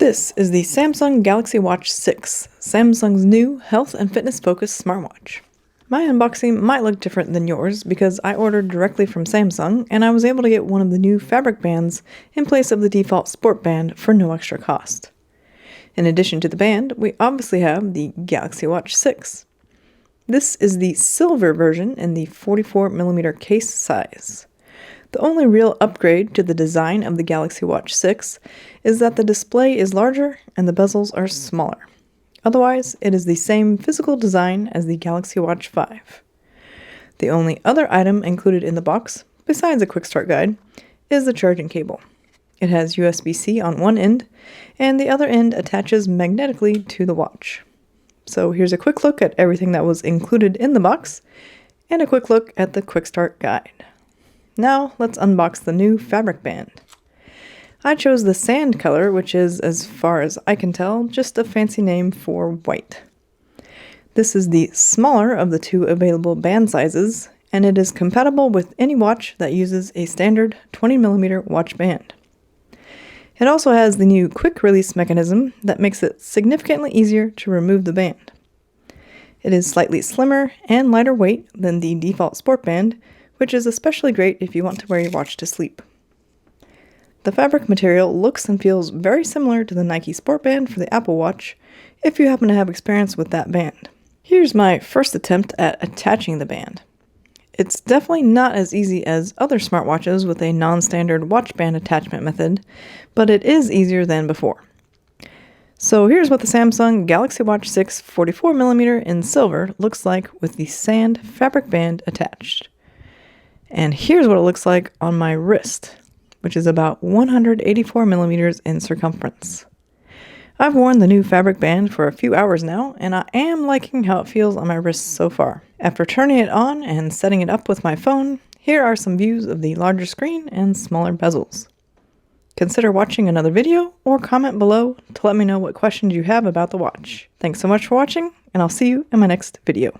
This is the Samsung Galaxy Watch 6, Samsung's new health and fitness focused smartwatch. My unboxing might look different than yours because I ordered directly from Samsung and I was able to get one of the new fabric bands in place of the default sport band for no extra cost. In addition to the band, we obviously have the Galaxy Watch 6. This is the silver version in the 44mm case size. The only real upgrade to the design of the Galaxy Watch 6 is that the display is larger and the bezels are smaller. Otherwise, it is the same physical design as the Galaxy Watch 5. The only other item included in the box, besides a quick start guide, is the charging cable. It has USB-C on one end, and the other end attaches magnetically to the watch. So here's a quick look at everything that was included in the box, and a quick look at the quick start guide. Now, let's unbox the new fabric band. I chose the sand color, which is, as far as I can tell, just a fancy name for white. This is the smaller of the two available band sizes, and it is compatible with any watch that uses a standard 20mm watch band. It also has the new quick release mechanism that makes it significantly easier to remove the band. It is slightly slimmer and lighter weight than the default sport band, which is especially great if you want to wear your watch to sleep. The fabric material looks and feels very similar to the Nike Sport Band for the Apple Watch, if you happen to have experience with that band. Here's my first attempt at attaching the band. It's definitely not as easy as other smartwatches with a non-standard watch band attachment method, but it is easier than before. So here's what the Samsung Galaxy Watch 6 44mm in silver looks like with the sand fabric band attached. And here's what it looks like on my wrist, which is about 184mm in circumference. I've worn the new fabric band for a few hours now, and I am liking how it feels on my wrist so far. After turning it on and setting it up with my phone, here are some views of the larger screen and smaller bezels. Consider watching another video or comment below to let me know what questions you have about the watch. Thanks so much for watching, and I'll see you in my next video.